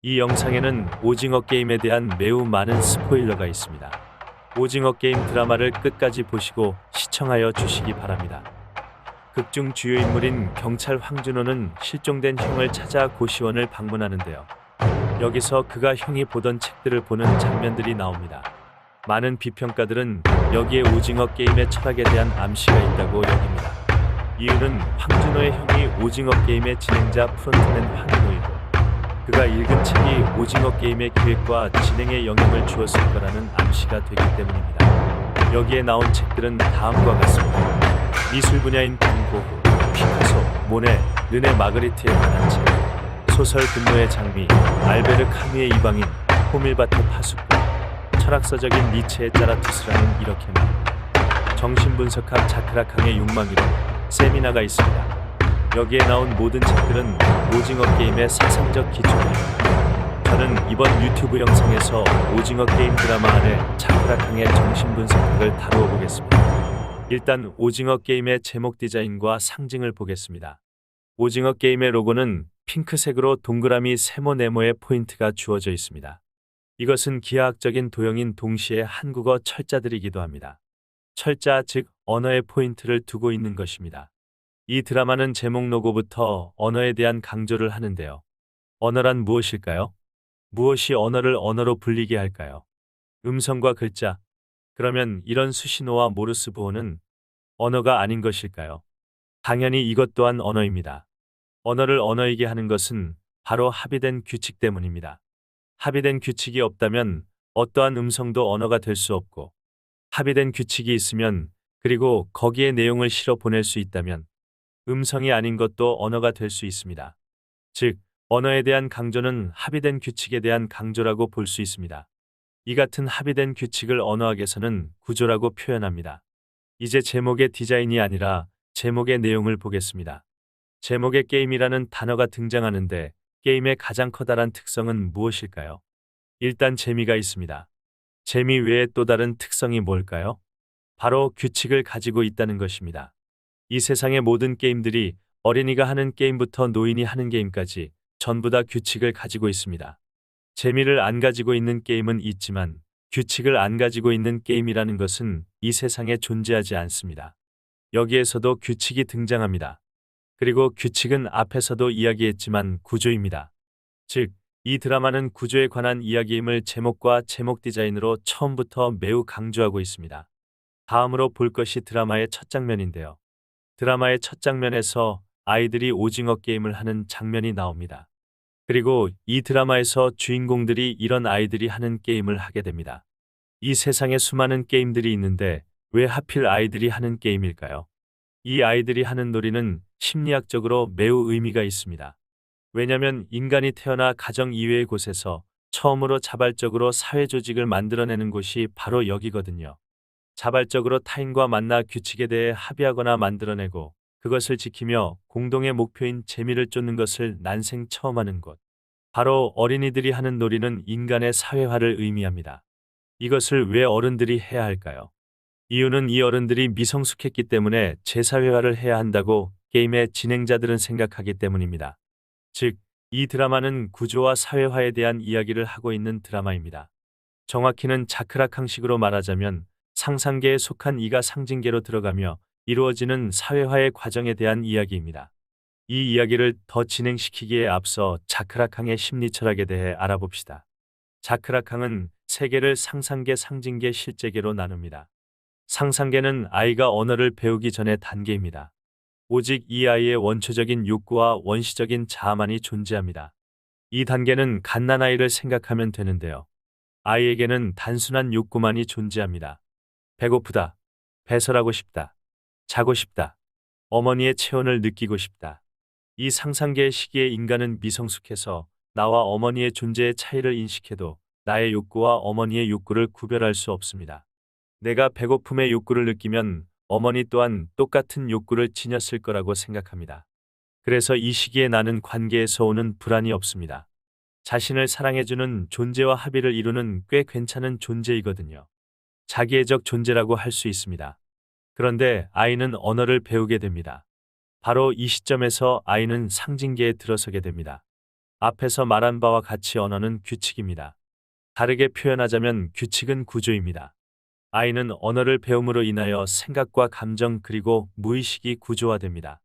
이 영상에는 오징어 게임에 대한 매우 많은 스포일러가 있습니다. 오징어 게임 드라마를 끝까지 보시고 시청하여 주시기 바랍니다. 극중 주요 인물인 경찰 황준호는 실종된 형을 찾아 고시원을 방문하는데요. 여기서 그가 형이 보던 책들을 보는 장면들이 나옵니다. 많은 비평가들은 여기에 오징어 게임의 철학에 대한 암시가 있다고 여깁니다. 이유는 황준호의 형이 오징어 게임의 진행자 프론트맨 황인호이고 그가 읽은 책이 오징어 게임의 기획과 진행에 영향을 주었을 거라는 암시가 되기 때문입니다. 여기에 나온 책들은 다음과 같습니다. 미술 분야인 반 고흐, 피카소, 모네, 르네 마그리트에 관한 책, 소설 분노의 장미, 알베르 카뮈의 이방인, 호밀바트 파수꾼, 철학서적인 니체의 짜라투스라는 이렇게 말입니다. 정신분석학 자크라캉의 욕망이론, 세미나가 있습니다. 여기에 나온 모든 책들은 오징어 게임의 사상적 기초입니다. 저는 이번 유튜브 영상에서 오징어 게임 드라마 안에 자크라캉의 정신분석학을 다루어 보겠습니다. 일단 오징어 게임의 제목 디자인과 상징을 보겠습니다. 오징어 게임의 로고는 핑크색으로 동그라미 세모 네모의 포인트가 주어져 있습니다. 이것은 기하학적인 도형인 동시에 한국어 철자들이기도 합니다. 철자 즉 언어의 포인트를 두고 있는 것입니다. 이 드라마는 제목 로고부터 언어에 대한 강조를 하는데요. 언어란 무엇일까요? 무엇이 언어를 언어로 불리게 할까요? 음성과 글자. 그러면 이런 수신호와 모르스 부호는 언어가 아닌 것일까요? 당연히 이것 또한 언어입니다. 언어를 언어이게 하는 것은 바로 합의된 규칙 때문입니다. 합의된 규칙이 없다면 어떠한 음성도 언어가 될 수 없고 합의된 규칙이 있으면 그리고 거기에 내용을 실어 보낼 수 있다면 음성이 아닌 것도 언어가 될 수 있습니다. 즉, 언어에 대한 강조는 합의된 규칙에 대한 강조라고 볼 수 있습니다. 이 같은 합의된 규칙을 언어학에서는 구조라고 표현합니다. 이제 제목의 디자인이 아니라 제목의 내용을 보겠습니다. 제목에 게임이라는 단어가 등장하는데 게임의 가장 커다란 특성은 무엇일까요? 일단 재미가 있습니다. 재미 외에 또 다른 특성이 뭘까요? 바로 규칙을 가지고 있다는 것입니다. 이 세상의 모든 게임들이 어린이가 하는 게임부터 노인이 하는 게임까지 전부 다 규칙을 가지고 있습니다. 재미를 안 가지고 있는 게임은 있지만 규칙을 안 가지고 있는 게임이라는 것은 이 세상에 존재하지 않습니다. 여기에서도 규칙이 등장합니다. 그리고 규칙은 앞에서도 이야기했지만 구조입니다. 즉, 이 드라마는 구조에 관한 이야기임을 제목과 제목 디자인으로 처음부터 매우 강조하고 있습니다. 다음으로 볼 것이 드라마의 첫 장면인데요. 드라마의 첫 장면에서 아이들이 오징어 게임을 하는 장면이 나옵니다. 그리고 이 드라마에서 주인공들이 이런 아이들이 하는 게임을 하게 됩니다. 이 세상에 수많은 게임들이 있는데 왜 하필 아이들이 하는 게임일까요? 이 아이들이 하는 놀이는 심리학적으로 매우 의미가 있습니다. 왜냐하면 인간이 태어나 가정 이외의 곳에서 처음으로 자발적으로 사회 조직을 만들어내는 곳이 바로 여기거든요. 자발적으로 타인과 만나 규칙에 대해 합의하거나 만들어내고 그것을 지키며 공동의 목표인 재미를 쫓는 것을 난생 처음 하는 곳. 바로 어린이들이 하는 놀이는 인간의 사회화를 의미합니다. 이것을 왜 어른들이 해야 할까요? 이유는 이 어른들이 미성숙했기 때문에 재사회화를 해야 한다고 게임의 진행자들은 생각하기 때문입니다. 즉, 이 드라마는 구조와 사회화에 대한 이야기를 하고 있는 드라마입니다. 정확히는 자크라캉식으로 말하자면 상상계에 속한 이가 상징계로 들어가며 이루어지는 사회화의 과정에 대한 이야기입니다. 이 이야기를 더 진행시키기에 앞서 자크라캉의 심리철학에 대해 알아봅시다. 자크라캉은 세계를 상상계, 상징계, 실제계로 나눕니다. 상상계는 아이가 언어를 배우기 전의 단계입니다. 오직 이 아이의 원초적인 욕구와 원시적인 자아만이 존재합니다. 이 단계는 갓난아이를 생각하면 되는데요. 아이에게는 단순한 욕구만이 존재합니다. 배고프다. 배설하고 싶다. 자고 싶다. 어머니의 체온을 느끼고 싶다. 이 상상계의 시기에 인간은 미성숙해서 나와 어머니의 존재의 차이를 인식해도 나의 욕구와 어머니의 욕구를 구별할 수 없습니다. 내가 배고픔의 욕구를 느끼면 어머니 또한 똑같은 욕구를 지녔을 거라고 생각합니다. 그래서 이 시기에 나는 관계에서 오는 불안이 없습니다. 자신을 사랑해주는 존재와 합의를 이루는 꽤 괜찮은 존재이거든요. 자기애적 존재라고 할 수 있습니다. 그런데 아이는 언어를 배우게 됩니다. 바로 이 시점에서 아이는 상징계에 들어서게 됩니다. 앞에서 말한 바와 같이 언어는 규칙입니다. 다르게 표현하자면 규칙은 구조입니다. 아이는 언어를 배움으로 인하여 생각과 감정 그리고 무의식이 구조화됩니다.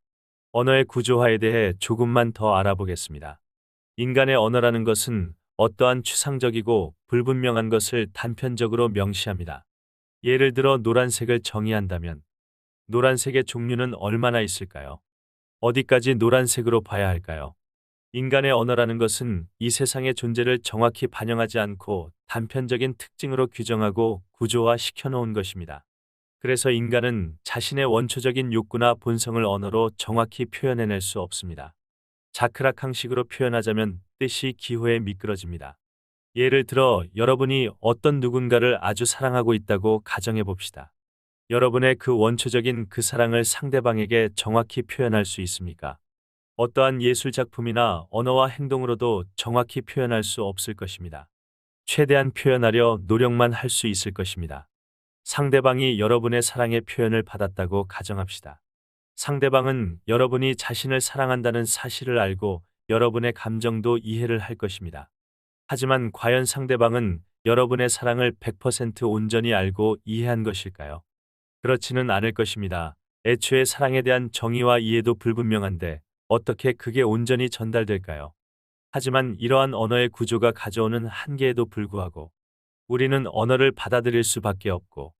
언어의 구조화에 대해 조금만 더 알아보겠습니다. 인간의 언어라는 것은 어떠한 추상적이고 불분명한 것을 단편적으로 명시합니다. 예를 들어 노란색을 정의한다면 노란색의 종류는 얼마나 있을까요? 어디까지 노란색으로 봐야 할까요? 인간의 언어라는 것은 이 세상의 존재를 정확히 반영하지 않고 단편적인 특징으로 규정하고 구조화 시켜놓은 것입니다. 그래서 인간은 자신의 원초적인 욕구나 본성을 언어로 정확히 표현해낼 수 없습니다. 자크락항식으로 표현하자면 뜻이 기호에 미끄러집니다. 예를 들어 여러분이 어떤 누군가를 아주 사랑하고 있다고 가정해 봅시다. 여러분의 그 원초적인 그 사랑을 상대방에게 정확히 표현할 수 있습니까? 어떠한 예술작품이나 언어와 행동으로도 정확히 표현할 수 없을 것입니다. 최대한 표현하려 노력만 할 수 있을 것입니다. 상대방이 여러분의 사랑의 표현을 받았다고 가정합시다. 상대방은 여러분이 자신을 사랑한다는 사실을 알고 여러분의 감정도 이해를 할 것입니다. 하지만 과연 상대방은 여러분의 사랑을 100% 온전히 알고 이해한 것일까요? 그렇지는 않을 것입니다. 애초에 사랑에 대한 정의와 이해도 불분명한데 어떻게 그게 온전히 전달될까요? 하지만 이러한 언어의 구조가 가져오는 한계에도 불구하고 우리는 언어를 받아들일 수밖에 없고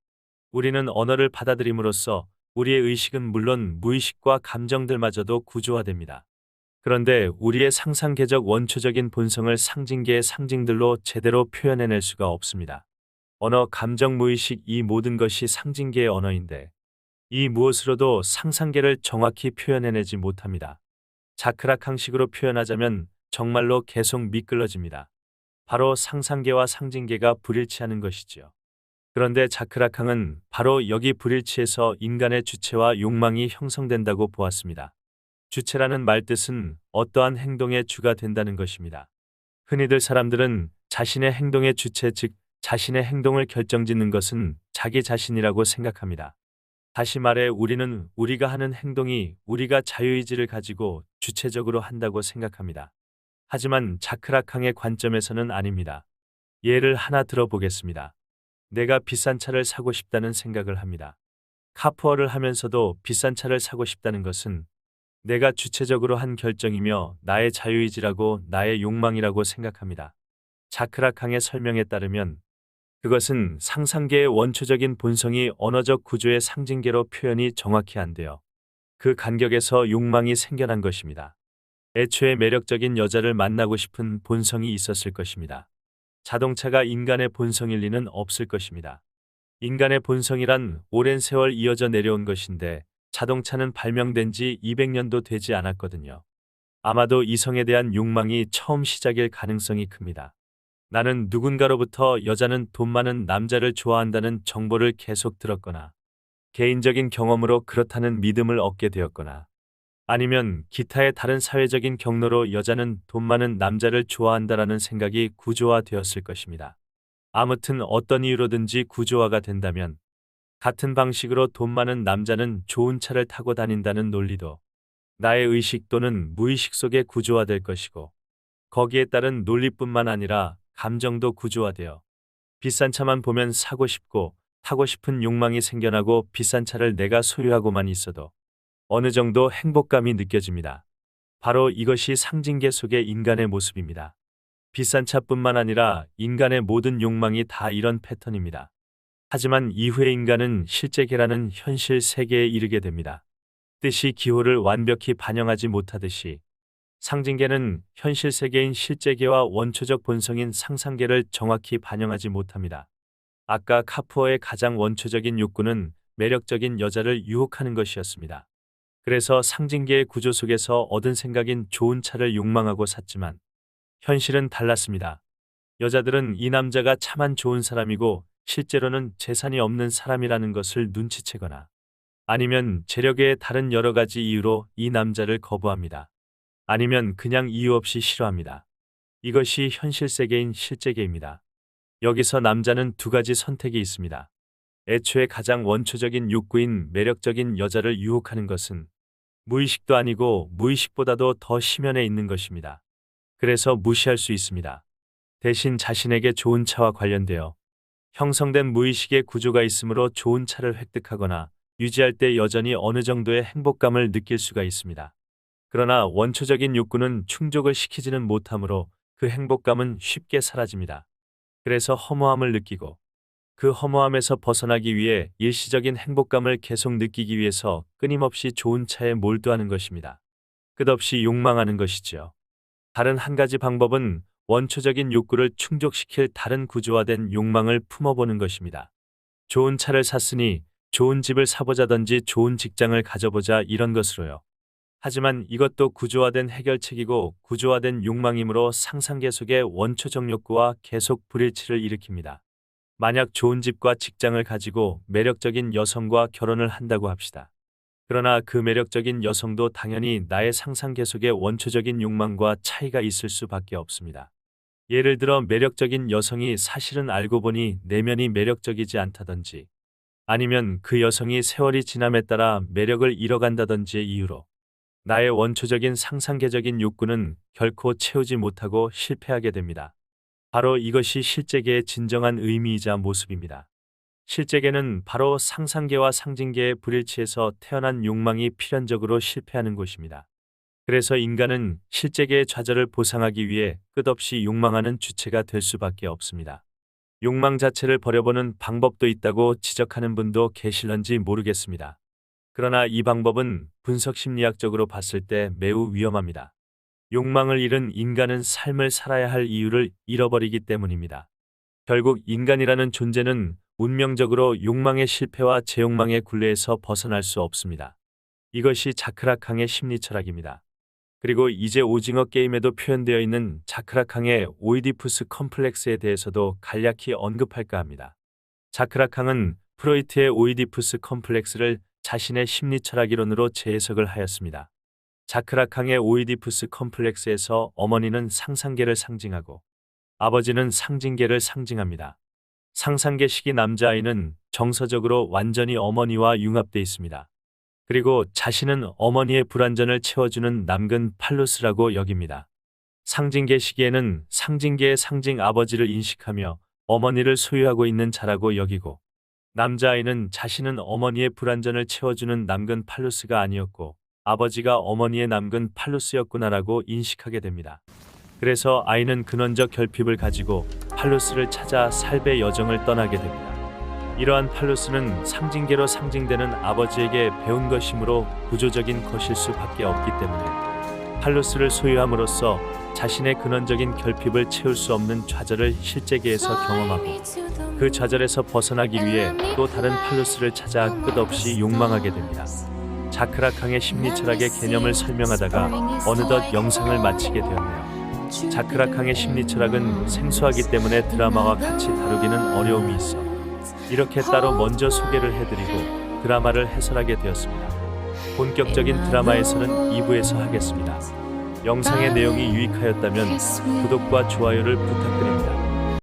우리는 언어를 받아들임으로써 우리의 의식은 물론 무의식과 감정들마저도 구조화됩니다. 그런데 우리의 상상계적 원초적인 본성을 상징계의 상징들로 제대로 표현해낼 수가 없습니다. 언어, 감정, 무의식 이 모든 것이 상징계의 언어인데 이 무엇으로도 상상계를 정확히 표현해내지 못합니다. 자크락항식으로 표현하자면 정말로 계속 미끌러집니다. 바로 상상계와 상징계가 불일치하는 것이지요. 그런데 자크락항은 바로 여기 불일치에서 인간의 주체와 욕망이 형성된다고 보았습니다. 주체라는 말뜻은 어떠한 행동의 주가 된다는 것입니다. 흔히들 사람들은 자신의 행동의 주체 즉 자신의 행동을 결정짓는 것은 자기 자신이라고 생각합니다. 다시 말해 우리는 우리가 하는 행동이 우리가 자유의지를 가지고 주체적으로 한다고 생각합니다. 하지만 자크락항의 관점에서는 아닙니다. 예를 하나 들어보겠습니다. 내가 비싼 차를 사고 싶다는 생각을 합니다. 카푸어를 하면서도 비싼 차를 사고 싶다는 것은 내가 주체적으로 한 결정이며 나의 자유의지라고 나의 욕망이라고 생각합니다. 자크락항의 설명에 따르면 그것은 상상계의 원초적인 본성이 언어적 구조의 상징계로 표현이 정확히 안 되어 그 간격에서 욕망이 생겨난 것입니다. 애초에 매력적인 여자를 만나고 싶은 본성이 있었을 것입니다. 자동차가 인간의 본성일 리는 없을 것입니다. 인간의 본성이란 오랜 세월 이어져 내려온 것인데 자동차는 발명된 지 200년도 되지 않았거든요. 아마도 이성에 대한 욕망이 처음 시작일 가능성이 큽니다. 나는 누군가로부터 여자는 돈 많은 남자를 좋아한다는 정보를 계속 들었거나 개인적인 경험으로 그렇다는 믿음을 얻게 되었거나 아니면 기타의 다른 사회적인 경로로 여자는 돈 많은 남자를 좋아한다라는 생각이 구조화되었을 것입니다. 아무튼 어떤 이유로든지 구조화가 된다면 같은 방식으로 돈 많은 남자는 좋은 차를 타고 다닌다는 논리도 나의 의식 또는 무의식 속에 구조화될 것이고 거기에 따른 논리뿐만 아니라 감정도 구조화되어 비싼 차만 보면 사고 싶고 타고 싶은 욕망이 생겨나고 비싼 차를 내가 소유하고만 있어도 어느 정도 행복감이 느껴집니다. 바로 이것이 상징계 속의 인간의 모습입니다. 비싼 차뿐만 아니라 인간의 모든 욕망이 다 이런 패턴입니다. 하지만 이후에 인간은 실제계라는 현실 세계에 이르게 됩니다. 뜻이 기호를 완벽히 반영하지 못하듯이 상징계는 현실 세계인 실제계와 원초적 본성인 상상계를 정확히 반영하지 못합니다. 아까 카푸어의 가장 원초적인 욕구는 매력적인 여자를 유혹하는 것이었습니다. 그래서 상징계의 구조 속에서 얻은 생각인 좋은 차를 욕망하고 샀지만 현실은 달랐습니다. 여자들은 이 남자가 차만 좋은 사람이고 실제로는 재산이 없는 사람이라는 것을 눈치채거나 아니면 재력의 다른 여러 가지 이유로 이 남자를 거부합니다. 아니면 그냥 이유 없이 싫어합니다. 이것이 현실 세계인 실제계입니다. 여기서 남자는 두 가지 선택이 있습니다. 애초에 가장 원초적인 욕구인 매력적인 여자를 유혹하는 것은 무의식도 아니고 무의식보다도 더 심연에 있는 것입니다. 그래서 무시할 수 있습니다. 대신 자신에게 좋은 차와 관련되어 형성된 무의식의 구조가 있으므로 좋은 차를 획득하거나 유지할 때 여전히 어느 정도의 행복감을 느낄 수가 있습니다. 그러나 원초적인 욕구는 충족을 시키지는 못하므로 그 행복감은 쉽게 사라집니다. 그래서 허무함을 느끼고 그 허무함에서 벗어나기 위해 일시적인 행복감을 계속 느끼기 위해서 끊임없이 좋은 차에 몰두하는 것입니다. 끝없이 욕망하는 것이지요. 다른 한 가지 방법은 원초적인 욕구를 충족시킬 다른 구조화된 욕망을 품어보는 것입니다. 좋은 차를 샀으니 좋은 집을 사보자든지 좋은 직장을 가져보자 이런 것으로요. 하지만 이것도 구조화된 해결책이고 구조화된 욕망이므로 상상계 속의 원초적 욕구와 계속 불일치를 일으킵니다. 만약 좋은 집과 직장을 가지고 매력적인 여성과 결혼을 한다고 합시다. 그러나 그 매력적인 여성도 당연히 나의 상상계 속의 원초적인 욕망과 차이가 있을 수밖에 없습니다. 예를 들어 매력적인 여성이 사실은 알고 보니 내면이 매력적이지 않다든지 아니면 그 여성이 세월이 지남에 따라 매력을 잃어간다든지의 이유로 나의 원초적인 상상계적인 욕구는 결코 채우지 못하고 실패하게 됩니다. 바로 이것이 실제계의 진정한 의미이자 모습입니다. 실제계는 바로 상상계와 상징계의 불일치에서 태어난 욕망이 필연적으로 실패하는 곳입니다. 그래서 인간은 실제계의 좌절을 보상하기 위해 끝없이 욕망하는 주체가 될 수밖에 없습니다. 욕망 자체를 버려보는 방법도 있다고 지적하는 분도 계실런지 모르겠습니다. 그러나 이 방법은 분석 심리학적으로 봤을 때 매우 위험합니다. 욕망을 잃은 인간은 삶을 살아야 할 이유를 잃어버리기 때문입니다. 결국 인간이라는 존재는 운명적으로 욕망의 실패와 제욕망의 굴레에서 벗어날 수 없습니다. 이것이 자크라캉의 심리철학입니다. 그리고 이제 오징어 게임에도 표현되어 있는 자크라캉의 오이디푸스 컴플렉스에 대해서도 간략히 언급할까 합니다. 자크라캉은 프로이트의 오이디푸스 컴플렉스를 자신의 심리철학 이론으로 재해석을 하였습니다. 자크라캉의 오이디푸스 컴플렉스에서 어머니는 상상계를 상징하고 아버지는 상징계를 상징합니다. 상상계 시기 남자아이는 정서적으로 완전히 어머니와 융합돼 있습니다. 그리고 자신은 어머니의 불완전을 채워주는 남근 팔루스라고 여깁니다. 상징계 시기에는 상징계의 상징 아버지를 인식하며 어머니를 소유하고 있는 자라고 여기고 남자아이는 자신은 어머니의 불완전을 채워주는 남근 팔루스가 아니었고 아버지가 어머니의 남근 팔루스였구나라고 인식하게 됩니다. 그래서 아이는 근원적 결핍을 가지고 팔루스를 찾아 삶의 여정을 떠나게 됩니다. 이러한 팔루스는 상징계로 상징되는 아버지에게 배운 것이므로 구조적인 것일 수밖에 없기 때문에 팔루스를 소유함으로써 자신의 근원적인 결핍을 채울 수 없는 좌절을 실제계에서 경험하고 그 좌절에서 벗어나기 위해 또 다른 팔루스를 찾아 끝없이 욕망하게 됩니다. 자크라캉의 심리철학의 개념을 설명하다가 어느덧 영상을 마치게 되었네요. 자크라캉의 심리철학은 생소하기 때문에 드라마와 같이 다루기는 어려움이 있어 이렇게 따로 먼저 소개를 해드리고 드라마를 해설하게 되었습니다. 본격적인 드라마에서는 2부에서 하겠습니다. 영상의 내용이 유익하였다면 구독과 좋아요를 부탁드립니다.